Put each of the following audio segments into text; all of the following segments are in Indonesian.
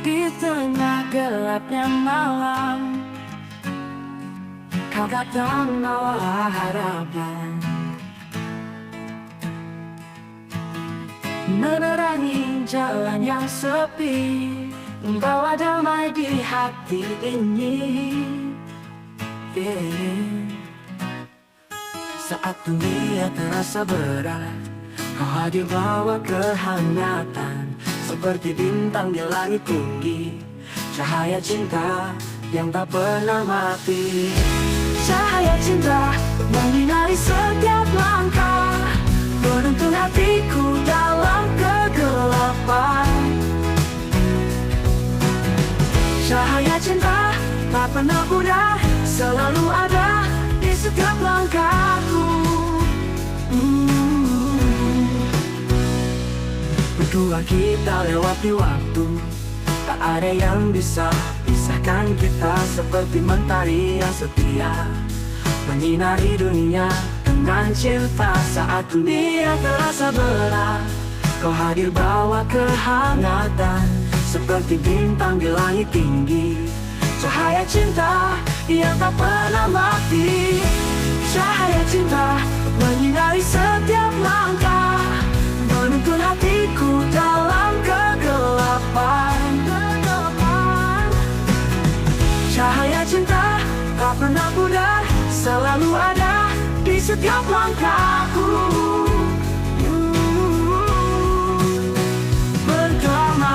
Di tengah gelapnya malam, kau datang membawa harapan, menerangi jalan yang sepi, membawa damai di hati ini. Saat dunia terasa berat, kau hadir bawa kehangatan, seperti bintang di langit tinggi, cahaya cinta yang tak pernah mati. Cahaya cinta menyinari setiap langkah, menuntun hatiku dalam kegelapan. Cahaya cinta tak pernah pudar, selalu ada di setiap langkahku. Berdua kita lewati waktu, tak ada yang bisa pisahkan kita. Seperti mentari yang setia, menyinari dunia dengan cinta. Saat dunia terasa berat, kau hadir bawa kehangatan, seperti bintang di langit tinggi, cahaya cinta yang tak pernah mati. Cahaya cinta menyinari setiap langkah, menuntun hatiku dalam kegelapan. Cahaya cinta tak pernah pudar, selalu ada di setiap langkahku. Bersama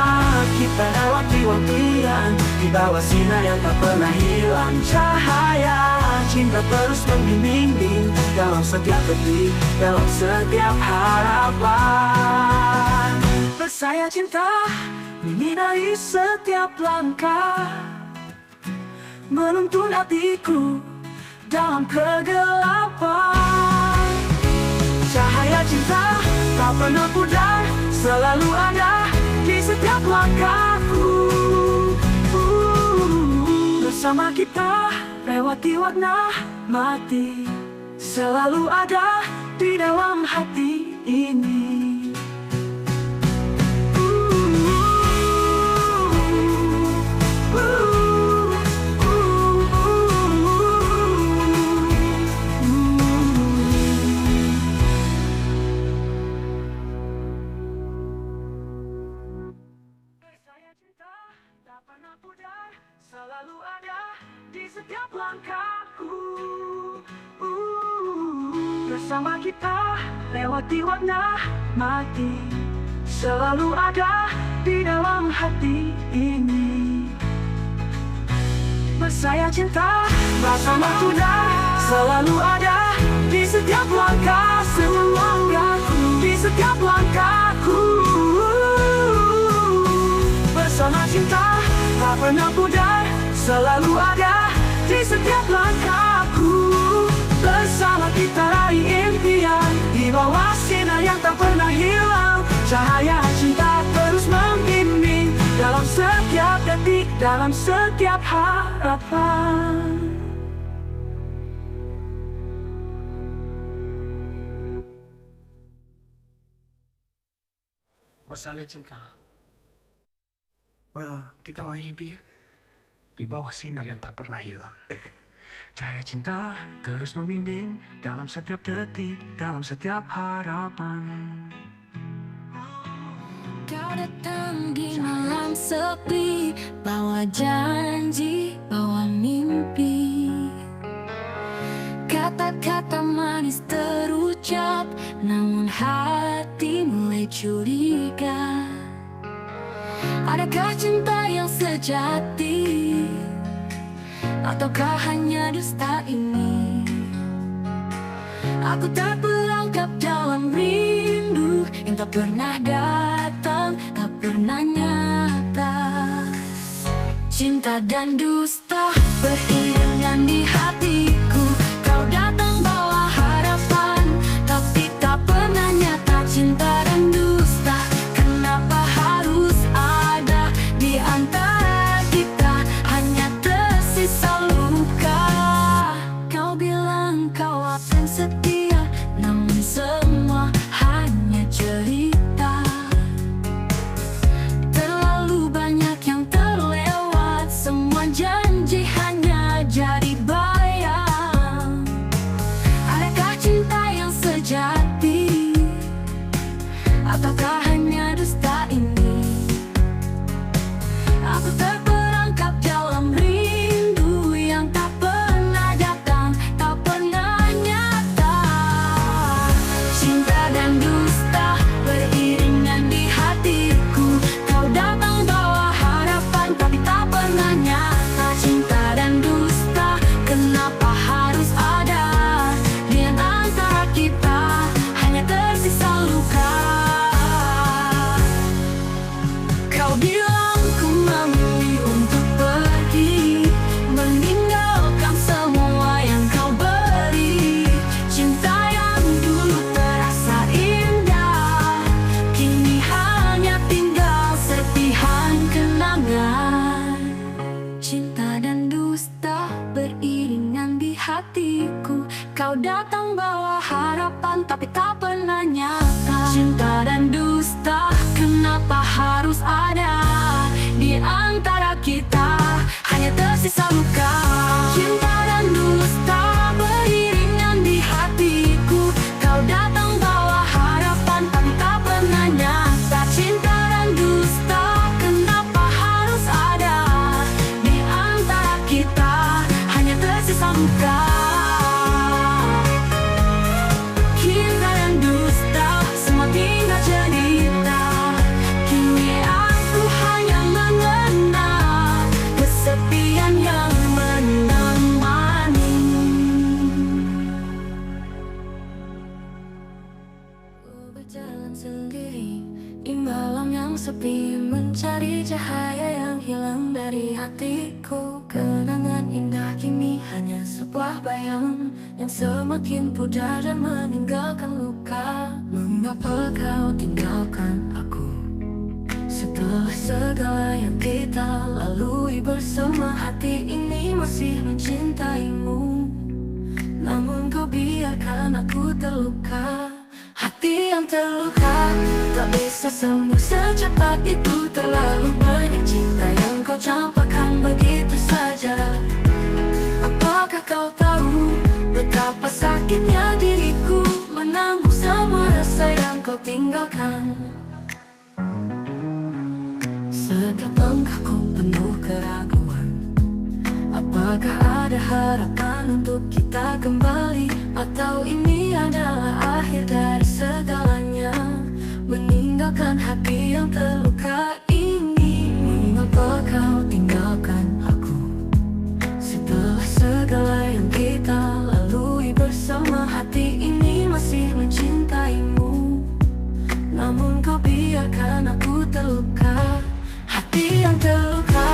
kita lewati waktuan, di bawah sinar yang tak pernah hilang. Cahaya cinta terus membimbing dalam setiap detik, dalam setiap harapan. Bersaya cinta menyinari setiap langkah, menuntun hatiku dalam kegelapan. Cahaya cinta tak pernah pudar, selalu ada di setiap langkahku. Bersama kita lewati warna mati, selalu ada di dalam hati ini. Selalu ada di setiap langkahku. Bersama kita lewati warna mati, selalu ada di dalam hati ini. Bersaya cinta bersama kuda, selalu ada di setiap langkah, di setiap langkahku. Bersama cinta tak pernah pudar, selalu ada di setiap langkahku. Bersama kita raih impian, di bawah sinar yang tak pernah hilang. Cahaya cinta terus membimbing dalam setiap detik, dalam setiap harapan. Masalah cinta, kita mimpi di bawah sinar yang tak pernah hilang. Cahaya cinta terus membimbing dalam setiap detik, dalam setiap harapan. Kau datang di malam sepi, bawa janji, bawa mimpi. Kata-kata manis terucap, namun hati mulai curiga. Adakah cinta yang sejati, ataukah hanya dusta ini? Aku tak berangkap dalam rindu yang tak pernah datang, tak pernah nyata. Cinta dan dusta beriringan di hatiku. Kau datang bawa harapan, tapi tak pernah nyata. Cinta dan dusta, kenapa harus ada di antara kita? Hanya tersisa luka. Kau bilang kau akan setia, namun semua hanya cerita. Terlalu banyak yang kau datang bawa harapan tapi tak pernah nyata. Cinta dan dusta, kenapa harus ada di antara kita? Hanya tersisa luka. Cinta dan dusta beriringan di hatiku. Kau datang bawa harapan tapi tak pernah nyata. Cinta dan dusta, kenapa harus ada di antara kita? Hanya tersisa luka. Cinta dan dusta, semua tinggal cerita. Kini aku hanya mengenal kesepian yang menemani. Ku berjalan sendiri di malam yang sepi, mencari cahaya yang hilang dari hatiku. Kenangan indah kini hanya sebuah bayang yang semakin pudar dan meninggalkan luka. Mengapa kau tinggalkan aku setelah segala yang kita lalui bersama? Hati ini masih mencintaimu, namun kau biarkan aku terluka. Hati yang terluka tak bisa sembuh secepat itu. Terlalu banyak cinta yang kau campakkan begitu saja. Apakah kau tahu betapa sakitnya diriku menanggung semua rasa yang kau tinggalkan? Setiap langkahku penuh keraguan. Apakah ada harapan untuk kita kembali? Atau ini adalah akhir dari segalanya, meninggalkan hati yang terluka ini? Mengapa kau tinggalkan aku setelah segala yang kita lalui bersama? Hati ini masih mencintaimu, namun kau biarkan aku terluka. Hati yang terluka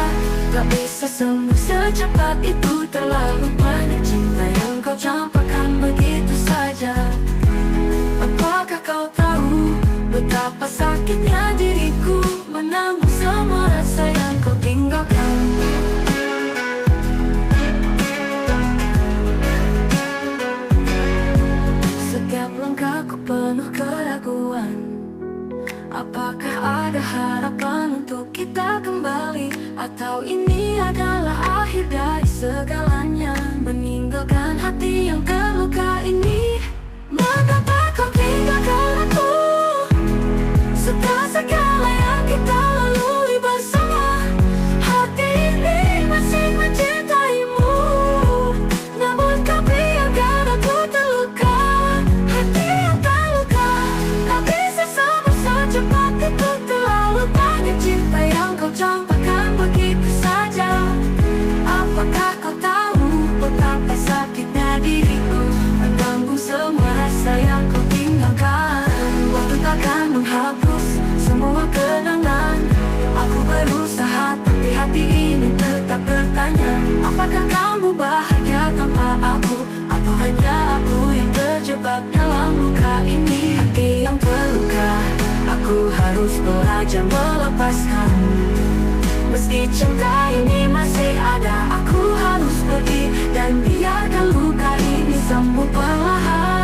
tak bisa sembuh secepat itu. Terlalu banyak cinta yang kau campakkan begitu saja. Apakah kau tahu betapa sakitnya diriku menanggung semua rasa yang kau tinggalkan? Setiap langkahku penuh keraguan. Apakah ada harapan untuk kita kembali? Atau ini adalah akhir dari segalanya, meninggalkan hati yang terluka ini? Mengapa kau tinggalkan aku setelah segala yang kita lalui bersama? Hati ini masih mencintaimu, namun kau biarkan aku terluka. Hati yang terluka tak bisa sembuh secepat itu. Terlalu banyak cinta yang kau campakkan begitu saja. Apakah kau tahu betapa sakitnya diriku menanggung semua rasa yang kau tinggalkan? Waktu takkan menghapus semua kenangan. Aku berusaha tapi hati ini tetap bertanya, apakah kamu bahagia tanpa aku? Atau hanya aku yang terjebak dalam luka ini? Hati yang terluka, aku harus belajar melepaskan. Meski cinta ini masih ada, aku harus pergi dan biarkan luka ini sembuh perlahan.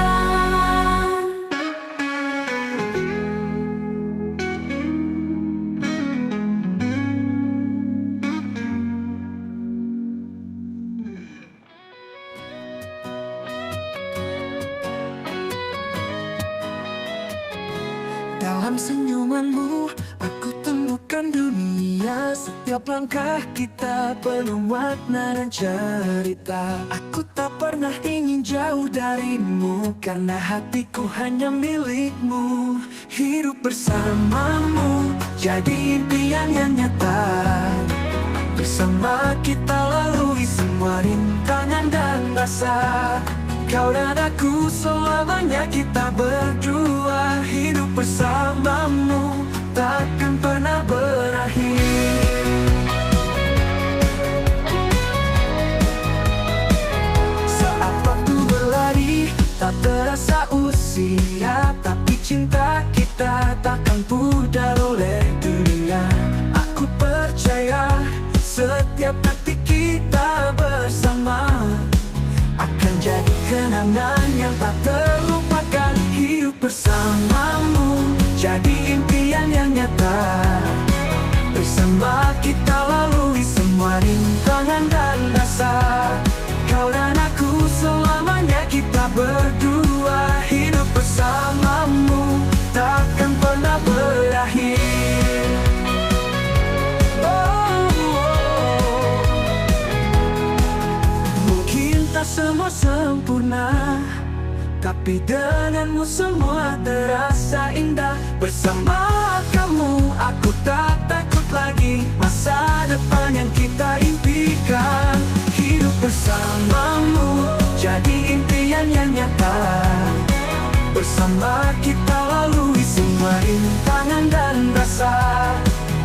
Dalam senyumanmu aku temukan dunia. Setiap langkah kita penuh makna dan cerita. Aku tak pernah ingin jauh darimu, karena hatiku hanya milikmu. Hidup bersamamu jadi impian yang nyata. Bersama kita lalui semua rintangan dan rasa. Kau dan aku selamanya kita berdua. Hidup bersamamu takkan pernah berakhir. Saat waktu berlari tak terasa usia, tapi cinta kita takkan pudar oleh dunia. Aku percaya setiap detik kita bersama akan jadi kenangan kenangan yang tak terlupakan. Hidup bersamamu jadi impian yang nyata. Bersama kita lalui semua rintangan dan rasa. Kau dan aku selamanya kita berdua. Hidup bersamamu takkan pernah berakhir. Mungkin tak semua sempurna, tapi denganmu semua terasa indah. Bersama kamu aku tak takut lagi masa depan yang kita impikan. Hidup bersamamu jadi impian yang nyata. Bersama kita lalui semua rintangan dan rasa.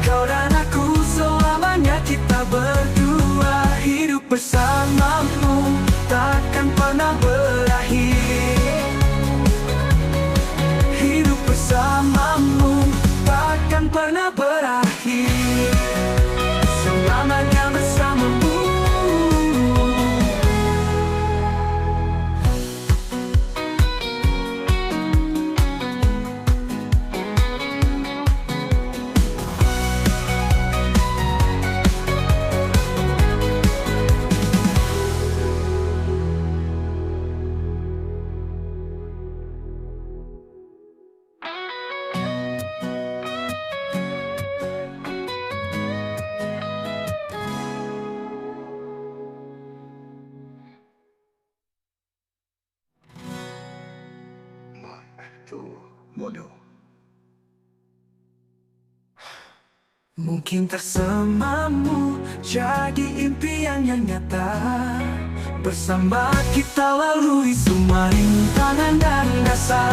Kau dan aku selamanya kita berdua. Hidup bersamamu takkan pernah berakhir. Hidup bersamamu takkan pernah berakhir. Selamanya bersamamu. Mungkin tersamamu jadi impian yang nyata. Bersama kita lalui semua rintangan dan rasa.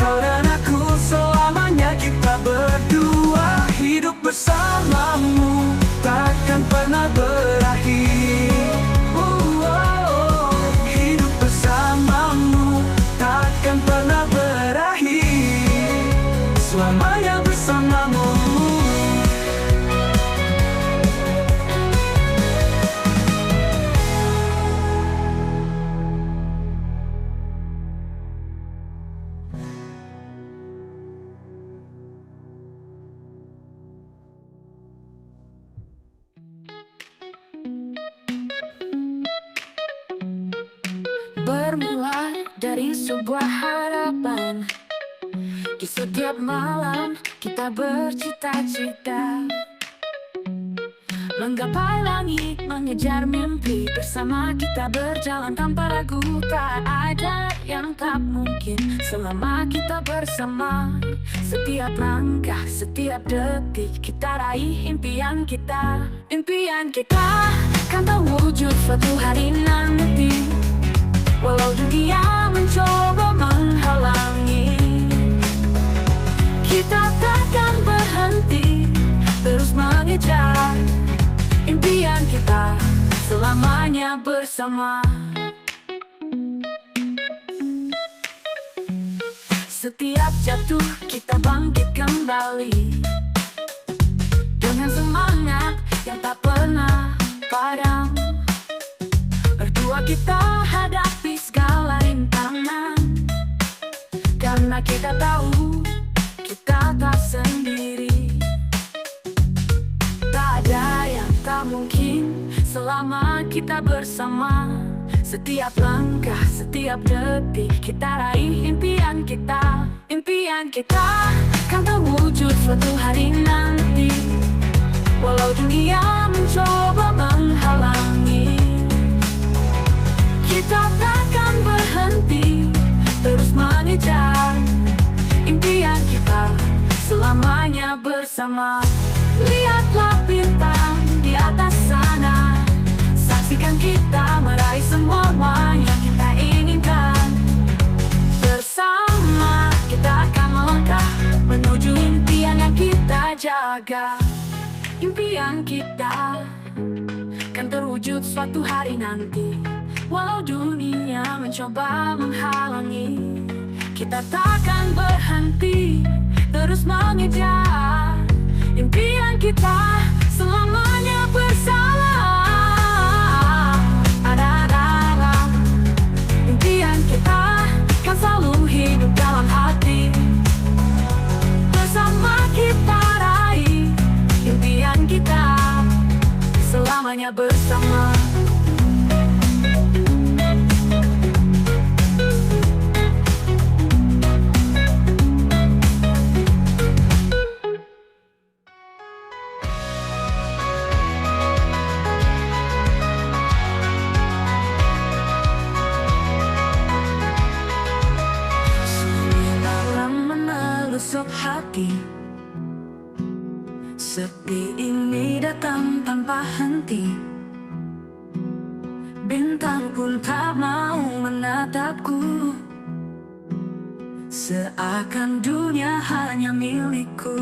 Kau dan aku selamanya kita berdua. Hidup bersamamu takkan pernah berakhir. Hidup bersamamu takkan pernah berakhir. Selamanya bersamamu. Bermula dari sebuah harapan. Di setiap malam kita bercita-cita menggapai langit, mengejar mimpi. Bersama kita berjalan tanpa ragu. Tak ada yang tak mungkin selama kita bersama. Setiap langkah, setiap detik kita raih impian kita. Impian kita kan terwujud suatu hari nanti. Walau dunia mencoba menghalangi, kita takkan berhenti terus mengejar impian kita selamanya bersama. Setiap jatuh kita bangkit kembali dengan semangat yang tak pernah padam. Berdua kita hadapi segala rintangan, karena kita tahu kita tak sendiri. Tak ada yang tak mungkin selama kita bersama. Setiap langkah, setiap detik kita raih impian kita. Impian kita kan terwujud suatu hari nanti. Walau dunia mencoba menghalangi, kita takkan berhenti terus mengejar impian kita selamanya bersama. Lihatlah bintang di atas sana, saksikan kita meraih semua yang kita inginkan. Bersama kita akan melangkah menuju impian yang kita jaga. Impian kita kan terwujud suatu hari nanti. Walau dunia mencoba menghalangi, kita takkan berhenti terus mengejar impian kita selamanya bersama. Impian dan kita selamanya bersama. Menusuk hati, sepi ini datang tanpa henti. Bintang pun tak mau menatapku, seakan dunia hanya milikku.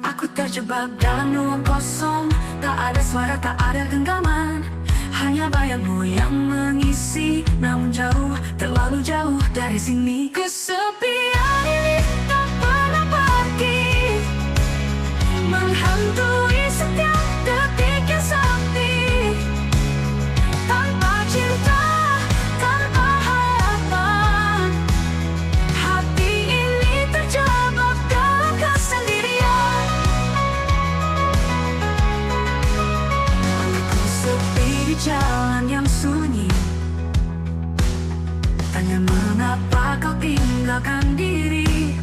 Aku terjebak dalam ruang kosong, tak ada suara, tak ada genggaman. Hanya bayangmu yang mengisi, namun jauh, terlalu jauh dari sini. Kesepian ini tak pernah pergi, menghantui setiap detik yang sepi. Tanpa cinta, tanpa harapan, hati ini terjebak dalam kesendirian. Aku sepi di jalan yang sunyi, tanya mengapa kau tinggalkan diri.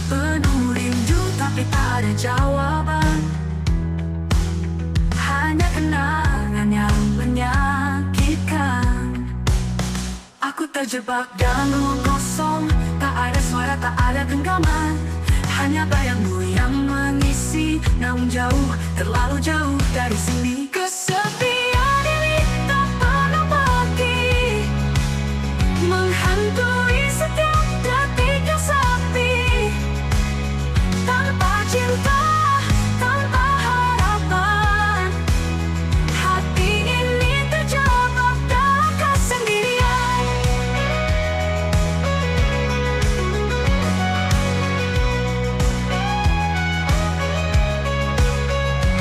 Penuh rindu tapi tak ada jawaban, hanya kenangan yang menyakitkan. Aku terjebak dalam ruang kosong, tak ada suara, tak ada genggaman. Hanya bayangmu yang mengisi, namun jauh, terlalu jauh dari sini. Kesepian ini tak pernah pergi, menghantui setiap detik yang sepi. Tanpa cinta, tanpa harapan, hati ini terjebak dalam kesendirian.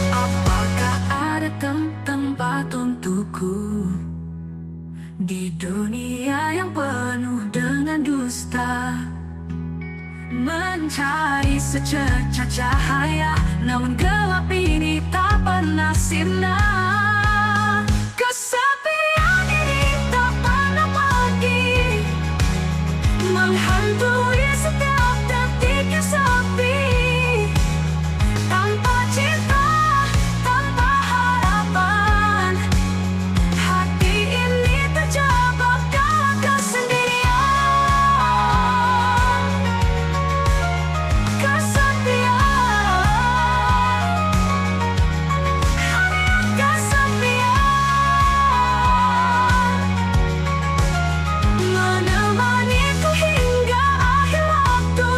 Apakah ada tempat untukku di dunia yang penuh dengan dusta? Mencari secercah cahaya, namun gelap ini tak pernah sinar. Kesepian ini tak pernah pergi, menghantui setiap detik yang sepi. Tanpa cinta, tanpa harapan, hati ini terjebak dalam kesendirian. Menemaniku hingga akhir waktu.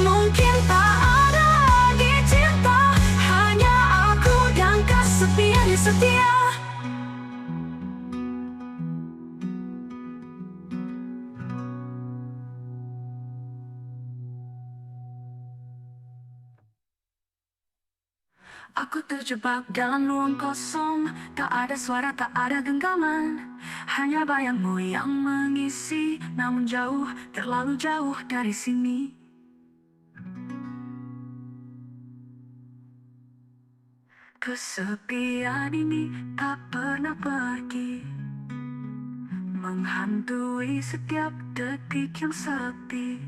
Mungkin tak ada lagi cinta, hanya aku dan kesepian yang setia. Aku terjebak dalam ruang kosong, tak ada suara, tak ada genggaman. Hanya bayangmu yang mengisi, namun jauh, terlalu jauh dari sini. Kesepian ini tak pernah pergi, menghantui setiap detik yang sepi.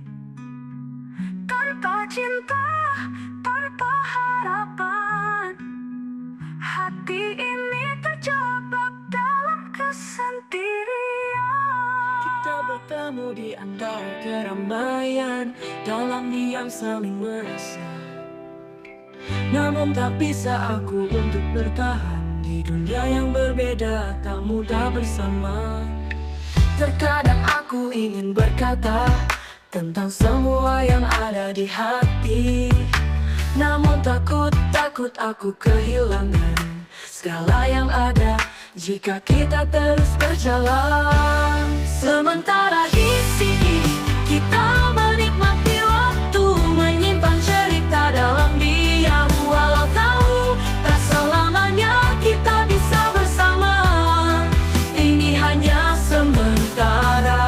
Tanpa cinta, tanpa harapan, hati ini terjebak dalam kesendirian. Kita bertemu di antara keramaian, dalam diam saling merasa. Namun tak bisa aku untuk bertahan di dunia yang berbeda, tak mudah bersama. Terkadang aku ingin berkata tentang semua yang ada di hati, namun takut aku kehilangan segala yang ada jika kita terus berjalan. Sementara di sini kita menikmati waktu, menyimpan cerita dalam diam. Walau tahu tak selamanya kita bisa bersama, ini hanya sementara.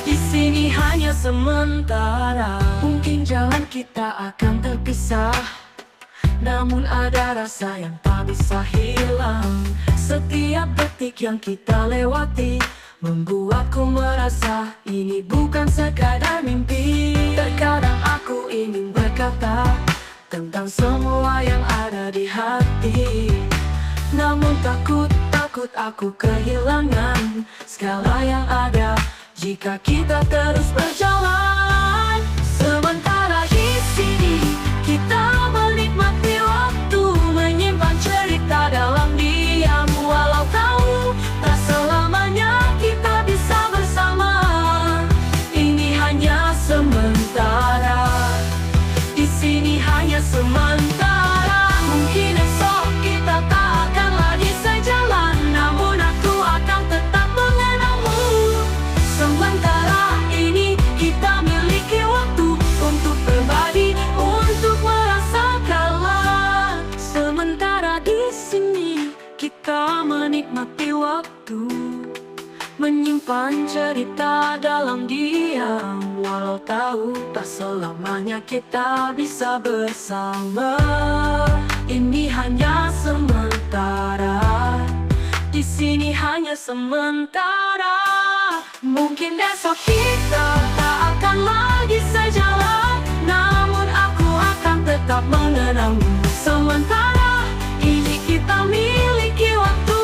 Di sini hanya sementara. Mungkin jalan kita akan terpisah, namun ada rasa yang tak bisa hilang. Setiap detik yang kita lewati membuatku merasa ini bukan sekadar mimpi. Terkadang aku ingin berkata tentang semua yang ada di hati, namun takut aku kehilangan segala yang ada jika kita terus berjalan. Sementara di sini kita menikmati waktu, menyimpan cerita dalam diam, walau tahu tak selamanya kita bisa bersama. Ini hanya sementara, di sini hanya sementara. Mungkin esok kita tak akan lagi sejalan, namun aku akan tetap mengenangmu. Sementara ini kita miliki waktu untuk berbagi, untuk merasakanlah. Sementara di sini kita menikmati waktu, menyimpan cerita dalam diam, walau tahu tak selamanya kita bisa bersama. Ini hanya sementara, di sini hanya sementara. Mungkin esok kita tak akan lagi sejalan, namun aku akan tetap mengenangmu. Sementara ini kita miliki waktu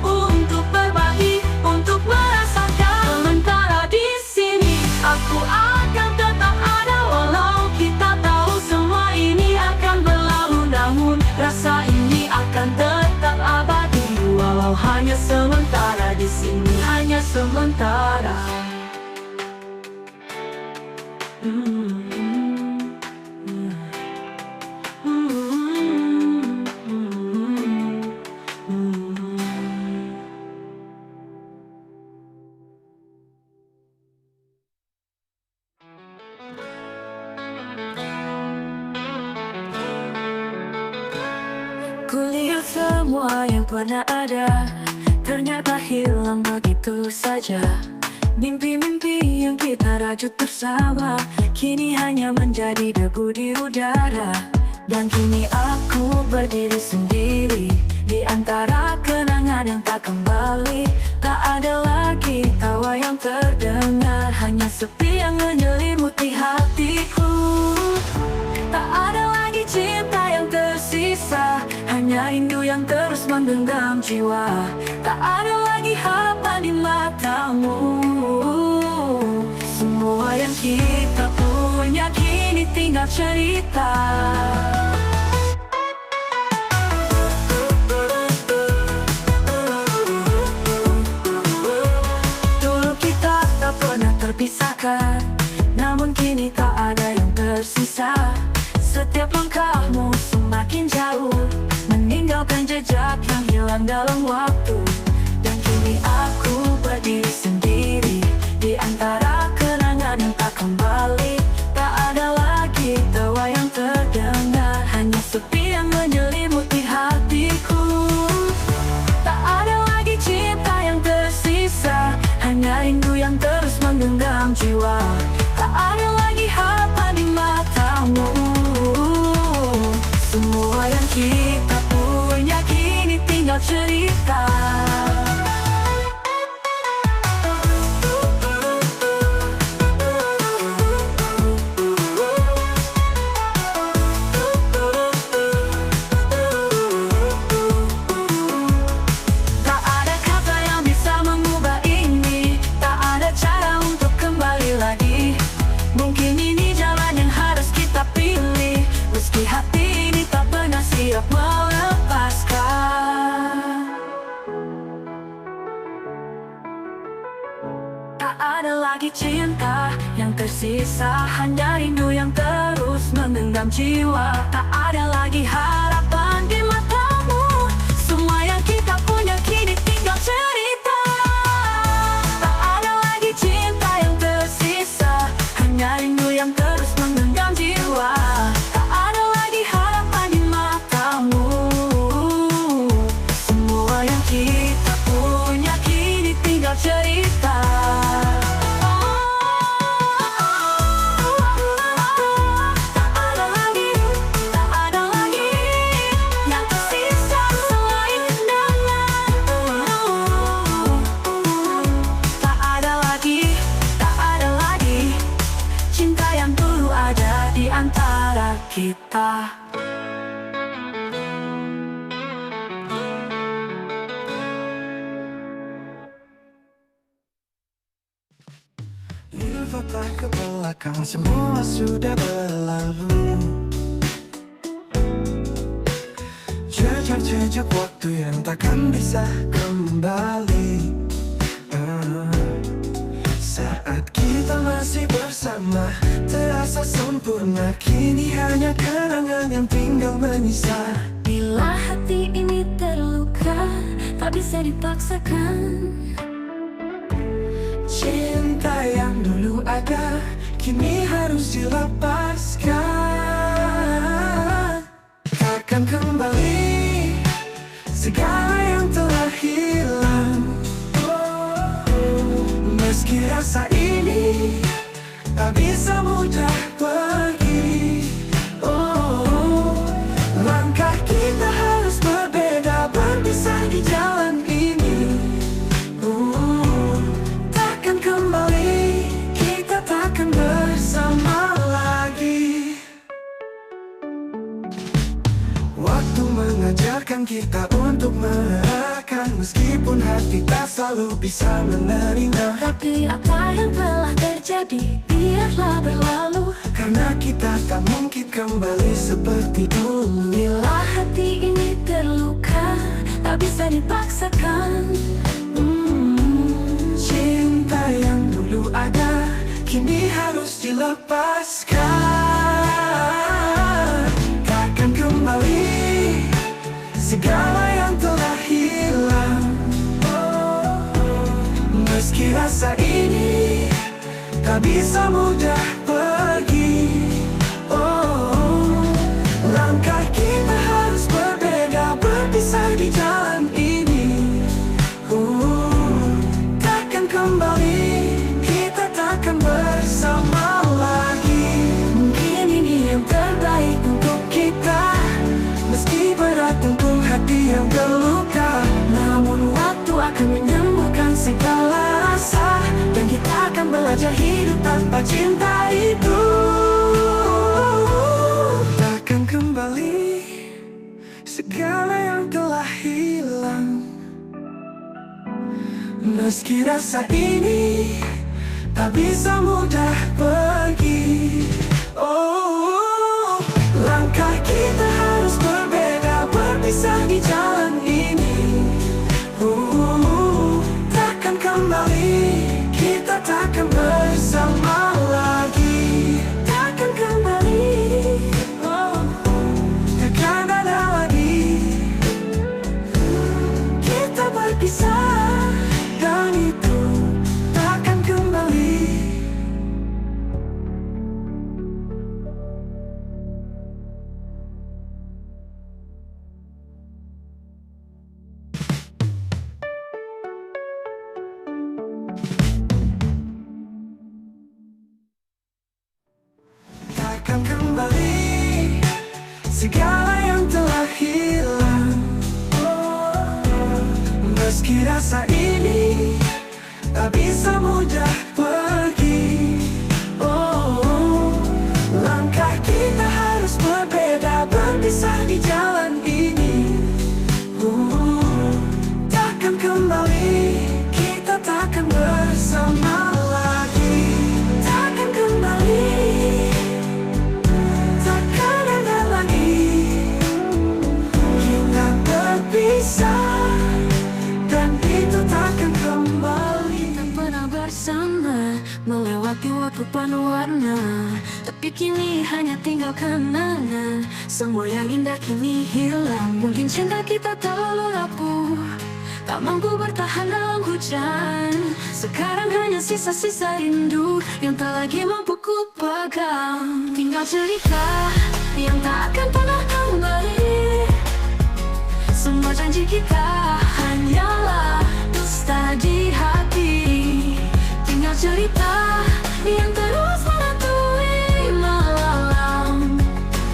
untuk berbagi, untuk merasakan. Sementara di sini aku akan tetap ada, walau kita tahu semua ini akan berlalu, namun rasa ini akan tetap abadi, walau hanya sementara. Di sini hanya sementara. Kulihat semua yang pernah ada ternyata hilang begitu saja. Mimpi-mimpi yang kita rajut bersama kini hanya menjadi debu di udara. Dan kini aku berdiri sendiri di antara kenangan yang tak kembali. Tak ada lagi tawa yang terdengar, hanya sepi yang menyelimuti hatiku. Tak ada lagi cinta yang tersisa, hanya rindu yang terus menggenggam jiwa. Tak ada lagi harapan di matamu. Semua yang kita punya kini tinggal cerita. Dulu kita tak pernah terpisahkan, namun kini tak ada yang tersisa. Setiap langkahmu semakin jauh, meninggalkan jejak yang hilang dalam waktu. Dan kini aku berdiri sendiri di antara kenangan yang tak kembali. Tak ada lagi tawa yang terdengar, hanya sepi yang menyelimuti hatiku. Tak ada lagi cinta yang tersisa, hanya rindu yang terus menggenggam jiwa. Tak ada lagi harapan di matamu. Semua yang kita punya kini tinggal cerita. Tak ada kata yang bisa mengubah ini, tak ada cara untuk kembali lagi. Mungkin ini jalan yang harus kita pilih, meski hati ini tak pernah siap melepaskan. Tak ada lagi cinta yang tersisa, hanya rindu yang terus menggenggam jiwa. Tak ada lagi harapan di matamu. Semua yang kita punya kini tinggal cerita. Tak ada lagi cinta yang tersisa, hanya rindu yang terus menggenggam jiwa. Tak ada lagi harapan di matamu. Semua yang kita punya kini tinggal cerita. Tak kita. Lihatlah ke belakang, semua sudah berlalu. Jejak-jejak waktu yang takkan bisa kembali. Saat kita masih bersama, terasa sempurna. Kini hanya kenangan yang tinggal menyisa. Bila hati ini terluka, tak bisa dipaksakan. Cinta yang dulu ada, kini harus dilepaskan. Takkan kembali segala yang telah hilang. Meski rasa ini tak bisa mudah pergi. Langkah kita harus berbeda, berpisah di jalan ini. Takkan kembali, kita takkan bersama lagi. Waktu mengajarkan kita untuk merelakan, meskipun hati tak selalu bisa menerima. Tapi apa yang telah terjadi, biarlah berlalu. Karena kita tak mungkin kembali seperti dulu. Bila hati ini terluka, tak bisa dipaksakan. Cinta yang dulu ada, kini harus dilepaskan. Takkan kembali segala yang telah hilang. Meski rasa ini tak bisa mudah pergi. Langkah kita harus berbeda, berpisah di jalan ini. Takkan kembali, kita takkan bersama lagi. Mungkin ini yang terbaik untuk kita, meski berat untuk hati yang terluka. Namun waktu akan menyembuhkan segala rasa, dan kita akan belajar hidup tanpa cinta itu. Takkan kembali segala yang telah hilang. Meski rasa ini tak bisa mudah pergi. Langkah kita harus berbeda, berpisah di jalan ini. Takkan kembali, kita takkan bersama lagi. Takkan kembali, takkan ada lagi. Kita berpisah, dan itu takkan kembali. Takkan kembali segala yang telah hilang. Meski rasa ini tak bisa mudah pergi. Langkah kita harus berbeda, berpisah di jalan ini. Takkan kembali, kita takkan bersama lagi. Takkan kembali, takkan ada lagi. Kita berpisah, dan itu takkan kembali. Tak pernah bersama, melewati waktu penuh warna. Tapi kini hanya tinggal kenangan. Semua yang indah kini hilang. Mungkin cinta kita terlalu rapuh, tak mampu bertahan dalam hujan. Sekarang hanya sisa-sisa rindu yang tak lagi mampu ku pegang. Tinggal cerita yang tak akan pernah kembali. Semua janji kita hanyalah dusta di hati. Tinggal cerita yang terus menatui malam.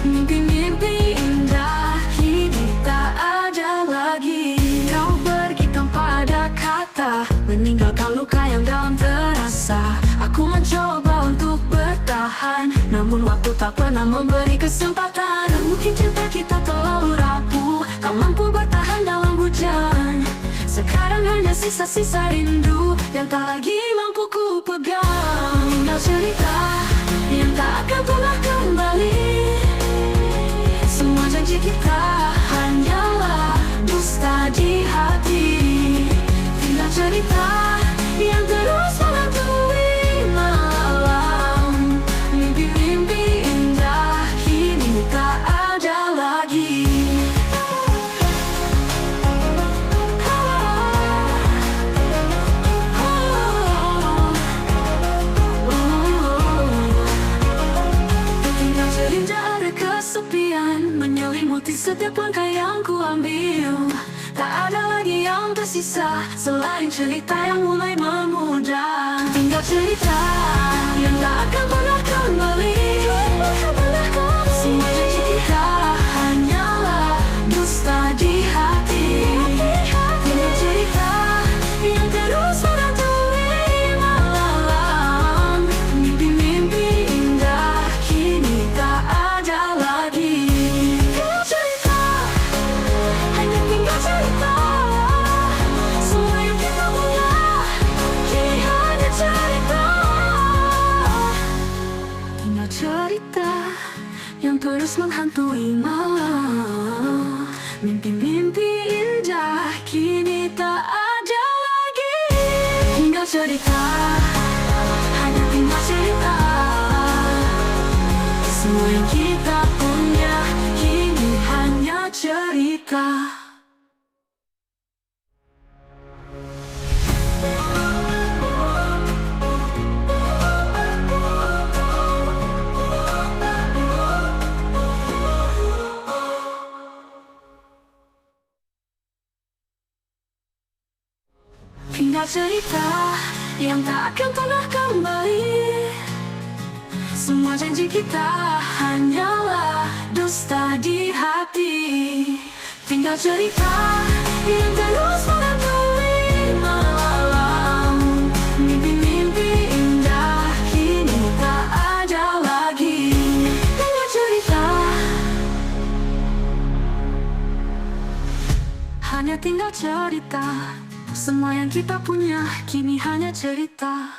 Mimpi-mimpi indah kini tak ada lagi. Kau pergi tanpa ada kata, meninggalkan luka yang dalam terasa. Aku mencoba untuk bertahan, namun waktu tak pernah pernah memberi kesempatan. Mungkin cinta kita terlalu rapuh, tak mampu bertahan dalam hujan. Sekarang hanya sisa-sisa rindu yang tak lagi mampu ku pegang. Tinggal cerita yang tak akan pernah kembali. Semua janji kita hanyalah dusta di hati. Tinggal cerita yang terus menghantui malam. Mimpi-mimpi indah kini tak ada lagi. Tinggal cerita ada kesepian menyelimuti setiap langkah yang ku ambil. Tak ada lagi yang tersisa selain cerita yang mulai memudar. Tinggal cerita yang tak akan pernah kembali. Semua janji kita hanyalah dusta di hati. Tinggal cerita yang terus menghantui malam. Mimpi-mimpi indah kini tak ada lagi. Tinggal cerita, hanya tinggal cerita. Semua yang kita punya kini hanya cerita. Tinggal cerita yang terus menghantui malam. Mimpi-mimpi indah kini tak ada lagi. Tinggal cerita, hanya tinggal cerita. Semua yang kita punya kini hanya cerita. Tinggal cerita yang tak akan pernah kembali. Semua janji kita hanyalah dusta di hati. Tinggal cerita yang terus menghantui malam. Mimpi-mimpi indah kini tak ada lagi. Tinggal cerita, hanya tinggal cerita. Semua yang kita punya kini hanya cerita.